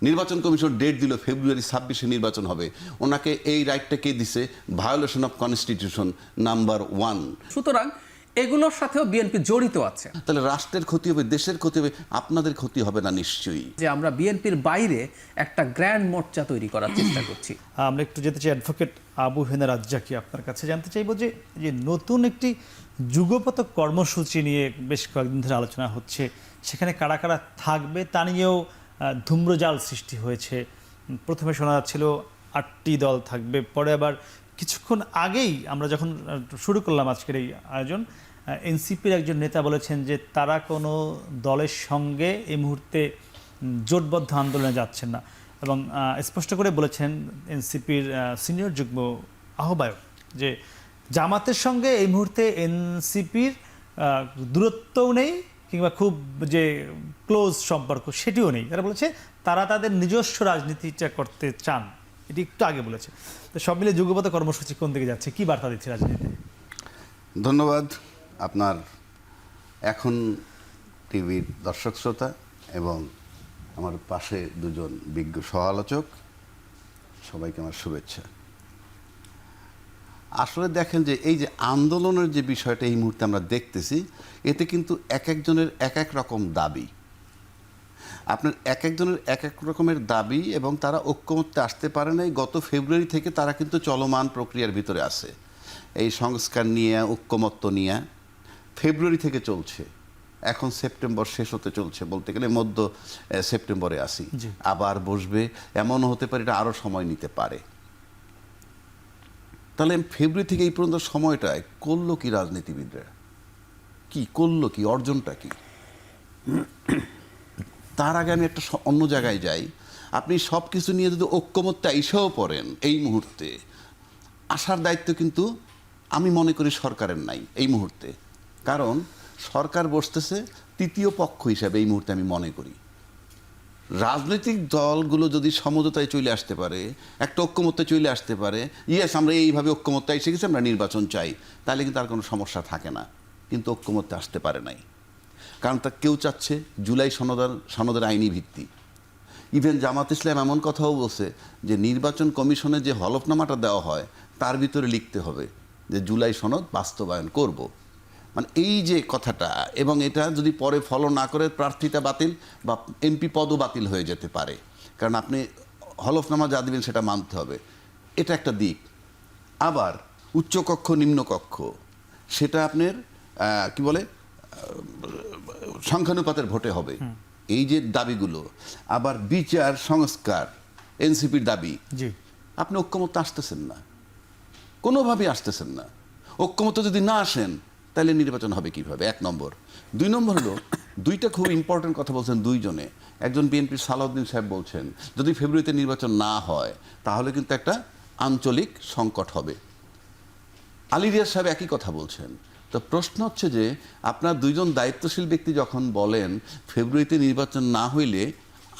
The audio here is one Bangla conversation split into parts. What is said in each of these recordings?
নির্বাচন কমিশন ডেট দিল ফেব্রুয়ারি 26-এ নির্বাচন হবে। ওনাকে এই রাইটটা কে দিছে? Violation of constitution number 1। সুতরাং এগুলোর সাথেও বিএনপি জড়িত আছে। তাহলে রাষ্ট্রের ক্ষতি হবে, দেশের ক্ষতি হবে, আপনাদের ক্ষতি হবে না নিশ্চয়ই? যে আমরা বিএনপির বাইরে একটা গ্র্যান্ড মোর্চা তৈরি করার চেষ্টা করছি। আমরা একটু যেতে চাই অ্যাডভোকেট আবু হেনা রাজ্জাকি, আপনার কাছে জানতে চাইবো যে নতুন একটি যুগপৎ কর্মসূচি নিয়ে বেশ কয়েকদিন ধরে আলোচনা হচ্ছে, সেখানে কারা কারা থাকবে তা নিয়েও ধূম্রজাল সৃষ্টি হয়েছে। প্রথমে শোনা যাচ্ছিল 8টি দল থাকবে, পরে আবার কিছুক্ষণ আগেই আমরা যখন শুরু করলাম আজকের এই আয়োজন, এনসিপির একজন নেতা বলেছেন যে তারা কোনো দলের সঙ্গে এই মুহূর্তে জোটবদ্ধ আন্দোলনে যাচ্ছেন না, এবং স্পষ্ট করে বলেছেন এনসিপির সিনিয়র যুগ্ম আহ্বায়ক যে জামাতের সঙ্গে এই মুহূর্তে এনসিপির দূরত্বও নেই কিংবা খুব যে ক্লোজ সম্পর্ক সেটিও নেই। তারা বলেছে তারা তাদের নিজস্ব রাজনীতিটা করতে চান, এটি একটু আগে বলেছে। তো সব মিলে যুগপৎ কর্মসূচি কোন দিকে যাচ্ছে, কি বার্তা দিচ্ছে রাজনীতিতে? ধন্যবাদ আপনার এখন টিভির দর্শক শ্রোতা এবং আমার পাশে দুজন বিজ্ঞ সহ-আলোচক, সবাইকে আমার শুভেচ্ছা। আসলে দেখেন যে এই যে আন্দোলনের যে বিষয়টা এই মুহূর্তে আমরা দেখতেছি, এতে কিন্তু এক একজনের এক এক রকম দাবি, আপনার এক একজনের এক এক রকমের দাবি, এবং তারা ঐক্যমত্যে আসতে পারে নাই। গত ফেব্রুয়ারি থেকে তারা কিন্তু চলমান প্রক্রিয়ার ভিতরে আছে। এই সংস্কার নিয়ে, ঐক্যমত্য নিয়ে ফেব্রুয়ারি থেকে চলছে, এখন সেপ্টেম্বর শেষ হতে চলছে, বলতে গেলে মধ্য সেপ্টেম্বরে আসি, আবার বসবে, এমনও হতে পারে এটা আরও সময় নিতে পারে। তাহলে ফেব্রুয়ারি থেকে এই পর্যন্ত সময়টায় করলো কি রাজনীতিবিদরা? কি করলো, কি অর্জনটা কি? তার আগে আমি একটা অন্য জায়গায় যাই। আপনি সব কিছু নিয়ে যদি ঐক্যমত্যে এসেও পড়েন, এই মুহূর্তে আসার দায়িত্ব কিন্তু আমি মনে করি সরকারের নাই এই মুহূর্তে। কারণ সরকার বসতেছে তৃতীয় পক্ষ হিসাবে এই মুহূর্তে আমি মনে করি। রাজনৈতিক দলগুলো যদি সমঝোতায় চলে আসতে পারে, একটা ঐক্যমত্যে চলে আসতে পারে, ইয়েস আমরা এইভাবে ঐক্যমত্যে এসে গেছি, আমরা নির্বাচন চাই, তাহলে কিন্তু আর কোনো সমস্যা থাকে না। কিন্তু ঐক্যমত্যে আসতে পারে নাই, কারণ তা কেউ চাচ্ছে জুলাই সনদের আইনি ভিত্তি। ইভেন জামাত ইসলাম এমন কথাও বলছে যে নির্বাচন কমিশনে যে হলফনামাটা দেওয়া হয় তার ভিতরে লিখতে হবে যে জুলাই সনদ বাস্তবায়ন করব। মানে এই যে কথাটা, এবং এটা যদি পরে ফলো না করে প্রার্থিতা বাতিল বা এমপি পদও বাতিল হয়ে যেতে পারে, কারণ আপনি হলফনামা যা দিবেন সেটা মানতে হবে, এটা একটা দিক। আবার উচ্চকক্ষ নিম্নকক্ষ সেটা আপনার কি বলে সংখ্যানুপাতের ভোটে হবে, এই যে দাবিগুলো। আবার বিচার সংস্কার এনসিপির দাবি, আপনি ঐক্যমত্যে আসতেছেন না, কোনোভাবেই আসতেছেন না। ঐক্যমত্যে যদি না আসেন তাহলে নির্বাচন হবে কিভাবে? 1 নম্বর। 2 নম্বর হলো, দুইটা খুব ইম্পর্টেন্ট কথা বলছেন দুইজনে। একজন বিএনপির সালাউদ্দিন সাহেব বলছেন যদি ফেব্রুয়ারিতে নির্বাচন না হয় তাহলে কিন্তু একটা আঞ্চলিক সংকট হবে। আলী রিয়াজ সাহেব একই কথা বলছেন। তো প্রশ্ন হচ্ছে যে আপনার দুইজন দায়িত্বশীল ব্যক্তি যখন বলেন ফেব্রুয়ারিতে নির্বাচন না হইলে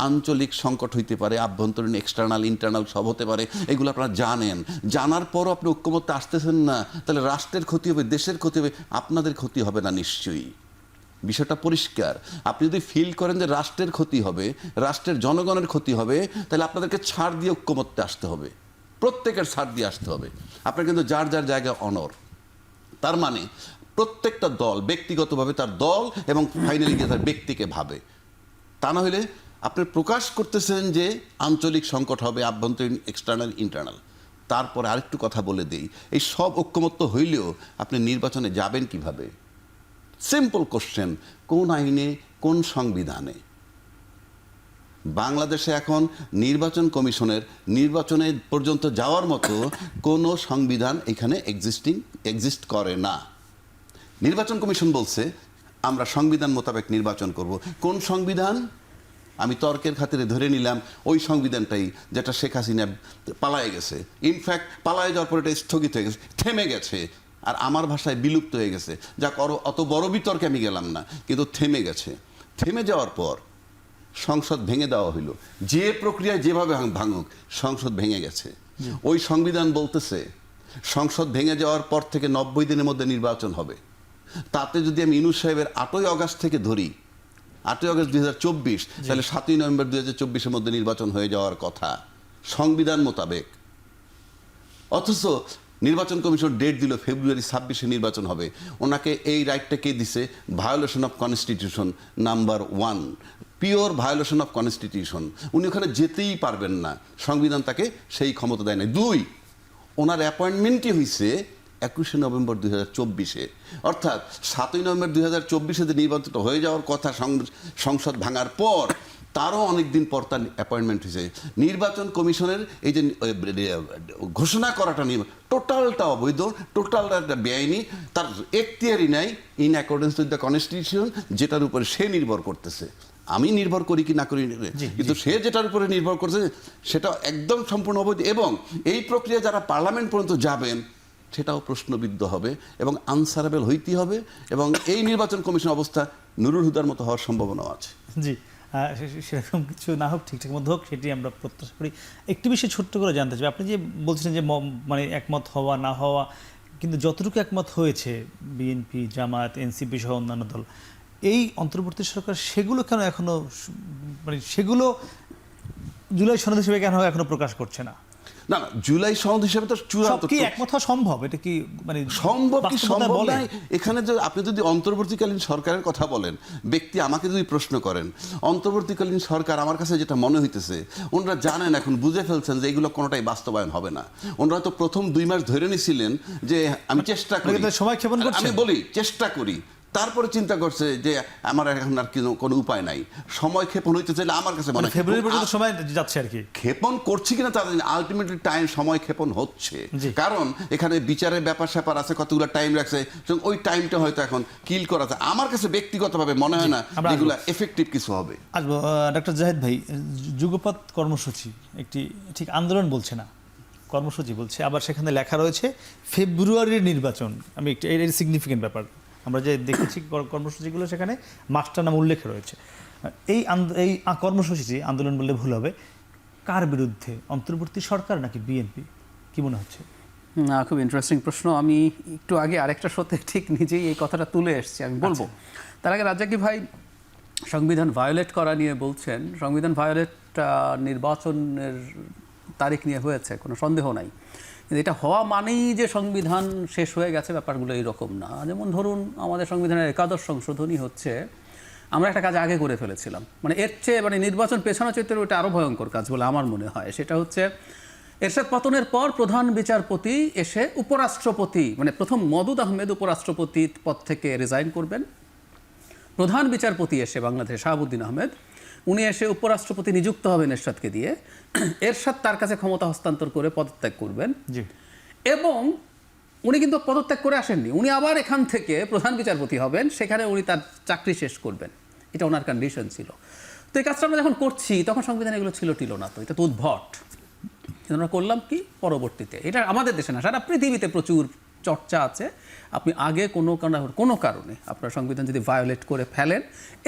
আঞ্চলিক সংকট হইতে পারে, আভ্যন্তরীণ এক্সটার্নাল ইন্টারনাল সব হতে পারে, এগুলো আপনারা জানেন, জানার পরও আপনি ঐক্যমত্যে আসতেছেন না, তাহলে রাষ্ট্রের ক্ষতি হবে, দেশের ক্ষতি হবে, আপনাদের ক্ষতি হবে না নিশ্চয়ই? বিষয়টা পরিষ্কার। আপনি যদি ফিল করেন যে রাষ্ট্রের ক্ষতি হবে, রাষ্ট্রের জনগণের ক্ষতি হবে, তাহলে আপনাদেরকে ছাড় দিয়ে ঐক্যমত্যে আসতে হবে, প্রত্যেকের ছাড় দিয়ে আসতে হবে। আপনার কিন্তু যার যার জায়গায় অনর। তার মানে প্রত্যেকটা দল ব্যক্তিগতভাবে তার দল এবং ফাইনালি গিয়ে তার ব্যক্তিকে ভাবে। তা না হলে আপনি প্রকাশ করতেছেন যে আঞ্চলিক সংকট হবে, আভ্যন্তরীণ এক্সটার্নাল ইন্টারনাল। তারপরে আরেকটু কথা বলে দিই, এই সব ঐক্যমত্য হইলেও আপনি নির্বাচনে যাবেন কিভাবে? সিম্পল কোশ্চেন, কোন আইনে, কোন সংবিধানে? বাংলাদেশে এখন নির্বাচন কমিশনের নির্বাচনে পর্যন্ত যাওয়ার মতো কোনো সংবিধান এখানে এক্সিস্ট করে না। নির্বাচন কমিশন বলছে আমরা সংবিধান মোতাবেক নির্বাচন করব। কোন সংবিধান? আমি তর্কের খাতিরে ধরে নিলাম ওই সংবিধানটাই যেটা শেখ হাসিনা পালায়ে গেছে। ইনফ্যাক্ট পালায়ে যাওয়ার পর এটা স্থগিত হয়ে গেছে, থেমে গেছে, আর আমার ভাষায় বিলুপ্ত হয়ে গেছে। যা করো, অত বড় বিতর্কে আমি গেলাম না, কিন্তু থেমে গেছে। থেমে যাওয়ার পর সংসদ ভেঙে দেওয়া হইল, যে প্রক্রিয়ায় যেভাবে ভাঙুক সংসদ ভেঙে গেছে। ওই সংবিধান বলতেছে সংসদ ভেঙে যাওয়ার পর থেকে 90 দিনের মধ্যে নির্বাচন হবে। তাতে যদি আমি ইউনূস সাহেবের 8ই আগস্ট থেকে ধরি, 8ই আগস্ট 2024, তাহলে 7ই নভেম্বর 2024-এর মধ্যে নির্বাচন হয়ে যাওয়ার কথা সংবিধান মোতাবেক। অথচ নির্বাচন কমিশন ডেট দিল ফেব্রুয়ারি 26-এ নির্বাচন হবে। ওনাকে এই রাইটটা কে দিছে? Violation of constitution number 1, pure violation of constitution. উনি ওখানে যেতেই পারবেন না, সংবিধান তাকে সেই ক্ষমতা দেয় না। 2, ওনার অ্যাপয়েন্টমেন্টই হয়েছে 21শে নভেম্বর 2024-এ, অর্থাৎ 7ই নভেম্বর 2024-এ যে নির্বাচনটা হয়ে যাওয়ার কথা সংসদ ভাঙার পর, তারও অনেক দিন পর তার অ্যাপয়েন্টমেন্ট হয়েছে। নির্বাচন কমিশনের এই যে ঘোষণা করাটা টোটালটা অবৈধ, টোটালটা বেআইনি, তার এখতিয়ারই নাই in accordance with the constitution, যেটার উপরে সে নির্ভর করতেছে। আমি নির্ভর করি কি না করি, কিন্তু সে যেটার উপরে নির্ভর করছে সেটা একদম সম্পূর্ণ অবৈধ। এবং এই প্রক্রিয়া যারা পার্লামেন্ট পর্যন্ত যাবেন সেটাও প্রশ্নবিদ্ধ হবে এবং আনসারেবল হইতেই হবে। এবং এই নির্বাচন কমিশন অবস্থা নুরুল হুদার মতো হওয়ার সম্ভাবনাও আছে। জি, সেরকম কিছু না হোক, ঠিকঠাক মতো হোক, সেটি আমরা প্রত্যাশা করি। একটু বেশি ছোট্ট করে জানতে চাই, আপনি যে বলছিলেন যে মানে একমত হওয়া না হওয়া, কিন্তু যতটুকু একমত হয়েছে বিএনপি, জামায়াত, এনসিপি সহ অন্যান্য দল, এই অন্তর্বর্তী সরকার সেগুলো কেন এখনো মানে সেগুলো জুলাই সনদ হিসেবে কেন এখনো প্রকাশ করছে না? না না, জুলাই সনদ হিসেবে তো চূড়ান্ত কি একমত হওয়া সম্ভব? এটা কি মানে সম্ভব কি সম্ভব নয়? এখানে যে আপনি যদি অন্তর্বর্তীকালীন সরকারের কথা বলেন, ব্যক্তি আমাকে যদি প্রশ্ন করেন, অন্তর্বর্তীকালীন সরকার আমার কাছে যেটা মনে হইতেছে, ওনারা জানেন, এখন বুঝে ফেলছেন যে এগুলো কোনোটাই বাস্তবায়ন হবে না। ওনারা তো প্রথম 2 মাস ধরে নিছিলেন যে আমি চেষ্টা করি, সময় ক্ষেপণ করছেন। আমি বলি চেষ্টা করি, তারপরে চিন্তা করছে যে আমার এখন আর কোনো উপায় নাই, সময় ক্ষেপণ হইতে চাইলে আমার কাছে মনে হয় ফেব্রুয়ারি পর্যন্ত সময় যাচ্ছে আর কি। ক্ষেপণ করছি কিনা তাদের আলটিমেটলি টাইম সময় ক্ষেপণ হচ্ছে, কারণ এখানে বিচারের ব্যাপার স্যাপার আছে, কতগুলো টাইম রাখছে, ওই টাইমটা হয়তো এখন কিল করা যায়। আমার কাছে ব্যক্তিগতভাবে মনে হয় না এগুলো এফেক্টিভ কিছু হবে। আসবো ডক্টর জাহিদ ভাই, যুগপৎ কর্মসূচি একটি ঠিক আন্দোলন বলছে না, কর্মসূচি বলছে, আবার সেখানে লেখা রয়েছে ফেব্রুয়ারির নির্বাচন। আমি একটু এর সিগনিফিকেন্ট ব্যাপার, আমরা যে দেখেছি কর্মসূচিগুলো সেখানে মাস্টার নাম উল্লেখ রয়েছে। এই কর্মসূচিটি আন্দোলন বললে ভুল হবে, কার বিরুদ্ধে? অন্তর্বর্তী সরকার নাকি বিএনপি? কি মনে হচ্ছে? না, খুব ইন্টারেস্টিং প্রশ্ন। আমি একটু আগে আরেকটা শোতে ঠিক নিজেই এই কথাটা তুলে এসেছি, আমি বলবো। তার আগে রাজ্জাকি ভাই সংবিধান ভায়োলেট করা নিয়ে বলছেন, সংবিধান ভায়োলেট নির্বাচনের তারিখ নিয়ে হয়েছে, কোনো সন্দেহ নাই। কিন্তু এটা হওয়া মানেই যে সংবিধান শেষ হয়ে গেছে, ব্যাপারগুলো এইরকম না। যেমন ধরুন, আমাদের সংবিধানের 11 সংশোধনী হচ্ছে, আমরা একটা কাজ আগে করে ফেলেছিলাম, মানে এর চেয়ে মানে নির্বাচন পেছানো চৈত্রের ওটা আরও ভয়ঙ্কর কাজ বলে আমার মনে হয়। সেটা হচ্ছে এরশাদ পতনের পর প্রধান বিচারপতি এসে উপরাষ্ট্রপতি, মানে প্রথম মওদুদ আহমেদ উপরাষ্ট্রপতি পদ থেকে রিজাইন করবেন, প্রধান বিচারপতি এসে বাংলাদেশে শাহাবুদ্দিন আহমেদ, উনি এসে উপরাষ্ট্রপতি নিযুক্ত হবেন এরশাদকে দিয়ে, এরশাদ তার কাছে ক্ষমতা হস্তান্তর করে পদত্যাগ করবেন। এবং উনি কিন্তু পদত্যাগ করে আসেননি, উনি আবার এখান থেকে প্রধান বিচারপতি হবেন, সেখানে উনি তার চাকরি শেষ করবেন। এটা ওনার কন্ডিশন ছিল। তো এই কাজটা আমরা যখন করছি তখন সংবিধানে এগুলো ছিল না, তো এটা তো উদ্ভট। আমরা করলাম কি পরবর্তীতে, এটা আমাদের দেশে না, সারা পৃথিবীতে প্রচুর চর্চা আছে। আপনি আগে কোনো কারণে আপনার সংবিধান যদি ভায়োলেট করে ফেলেন,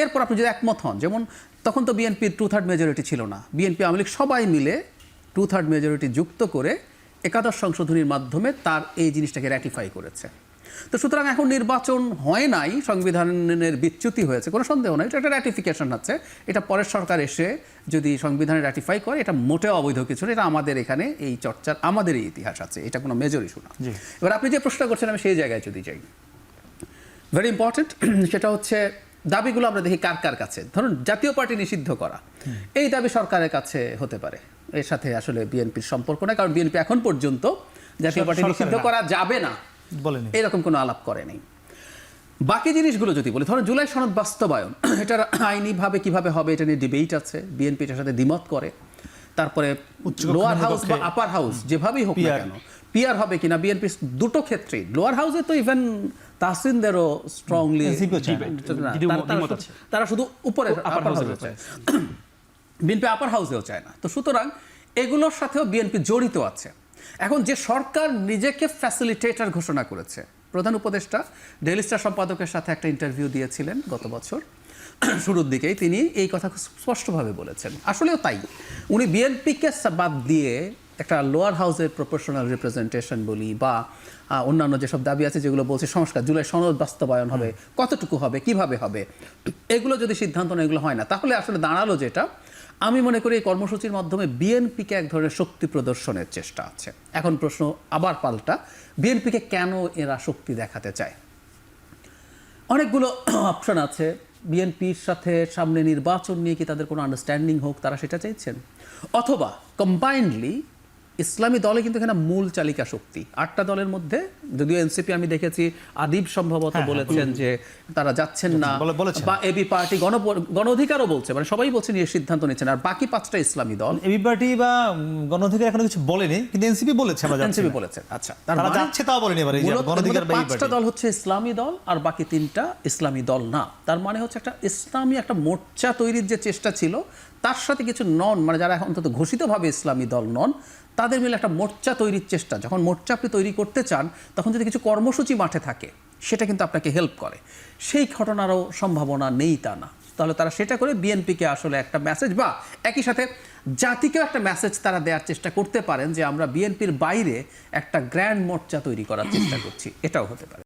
এরপর আপনি যদি একমত হন, যেমন তখন তো বিএনপির 2/3 মেজরিটি ছিল না, বিএনপি আওয়ামী লীগ সবাই মিলে 2/3 মেজরিটি যুক্ত করে 11 সংশোধনীর মাধ্যমে তার এই জিনিসটাকে র্যাটিফাই করেছে। তো সুতরাং এখন নির্বাচন হয় নাই, সংবিধানের বিচ্যুতি হয়েছে, কোনো সন্দেহ নাই, এটা একটা র্যাটিফিকেশন আছে। এটা পরের সরকার এসে যদি সংবিধানে র্যাটিফাই করে, এটা মোটেও অবৈধ কিছু না। এটা আমাদের এখানে এই চর্চার আমাদের এই ইতিহাস আছে, এটা কোনো মেজর ইস্যু না। এবার আপনি যে প্রশ্ন করছেন, আমি সেই জায়গায় যদি যাই, ভেরি ইম্পর্টেন্ট, সেটা হচ্ছে দাবিগুলো আমরা দেখি কার কার কাছে। ধরুন জাতীয় পার্টি নিষিদ্ধ করা, এই দাবি সরকারের কাছে হতে পারে, এর সাথে আসলে বিএনপির সম্পর্ক নেই, কারণ বিএনপি এখন পর্যন্ত জাতীয় পার্টি নিষিদ্ধ করা যাবে না এরকম কোনো আলাপ করে নেই। বাকি জিনিসগুলো যদি বলি, ধরুন জুলাই সনদ বাস্তবায়ন, এটার আইনিভাবে কিভাবে হবে এটা নিয়ে ডিবেট আছে, বিএনপি এটার সাথে দ্বিমত করে। তারপরে লোয়ার হাউস বা আপার হাউস যেভাবেই হোক না কেন, পিআর হবে কিনা, বিএনপি দুটো ক্ষেত্রেই, লোয়ার হাউসে তো ইভেন তাহসিনদেরও স্ট্রংলি, তারা শুধু উপরে আপার হাউসে চায়, বিএনপি আপার হাউসেও চায় না। তো সুতরাং এগুলোর সাথেও বিএনপি জড়িত আছে। এখন যে সরকার নিজেকে ফ্যাসিলিটেটর ঘোষণা করেছে, প্রধান উপদেষ্টা ডেইলি স্টার সম্পাদকের সাথে একটা ইন্টারভিউ দিয়েছিলেন গত বছর শুরুর দিকেই, তিনি এই কথা স্পষ্টভাবে বলেছেন। আসলেও তাই, উনি বিএনপিকে বাদ দিয়ে একটা লোয়ার হাউসের প্রপোর্শনাল রিপ্রেজেন্টেশন বলি বা অন্যান্য যেসব দাবি আছে যেগুলো বলছে সংস্কার, জুলাই সনদ বাস্তবায়ন হবে, কতটুকু হবে, কিভাবে হবে, এগুলো যদি সিদ্ধান্ত নেয়, এগুলো হয় না, তাহলে আসলে দাঁড়ালো যেটা, আমি মনে করি এই কর্মসূচির মাধ্যমে বিএনপিকে এক ধরনের শক্তি প্রদর্শনের চেষ্টা আছে। এখন প্রশ্ন আবার পাল্টা, বিএনপিকে কেন এরা শক্তি দেখাতে চায়? অনেকগুলো অপশন আছে। বিএনপির সাথে সামনে নির্বাচন নিয়ে কি তাদের কোনো আন্ডারস্ট্যান্ডিং হোক, তারা সেটা চাইছেন, অথবা কম্বাইন্ডলি ইসলামী দলে কিন্তু এখানে মূল চালিকা শক্তি। 8টা দলের মধ্যে যদিও এনসিপি আমি দেখেছি আদিব সম্ভবত বলেছেন যে তারা যাচ্ছেন না, বা এবি পার্টি গণ অধিকারও বলছে, মানে সবাই বলছেন এই সিদ্ধান্ত নিচ্ছেন, আর বাকি 5টা ইসলামী দল। এবি পার্টি বা গণ অধিকার এখনো কিছু বলেনি, কিন্তু এনসিপি বলেছে, আমরা এনসিপি বলেছে। আচ্ছা, তারা যাচ্ছে তাও বলেনি। এবারে গণ অধিকার বা 5টা দল হচ্ছে ইসলামী দল আর বাকি 3টা ইসলামী দল না। তার মানে হচ্ছে একটা ইসলামী একটা মোর্চা তৈরির যে চেষ্টা ছিল, তার সাথে কিছু নন, মানে যারা অন্তত ঘোষিতভাবে ইসলামী দল নন, তাদের মিলে একটা মোর্চা তৈরির চেষ্টা। যখন মোর্চা আপনি তৈরি করতে চান, তখন যদি কিছু কর্মসূচি মাঠে থাকে, সেটা কিন্তু আপনাকে হেল্প করে। সেই ঘটনারও সম্ভাবনা নেই তা না। তাহলে তারা সেটা করে বিএনপিকে আসলে একটা মেসেজ, বা একই সাথে জাতিকেও একটা মেসেজ তারা দেওয়ার চেষ্টা করতে পারেন যে আমরা বিএনপির বাইরে একটা গ্র্যান্ড মোর্চা তৈরি করার চেষ্টা করছি, এটাও হতে পারে।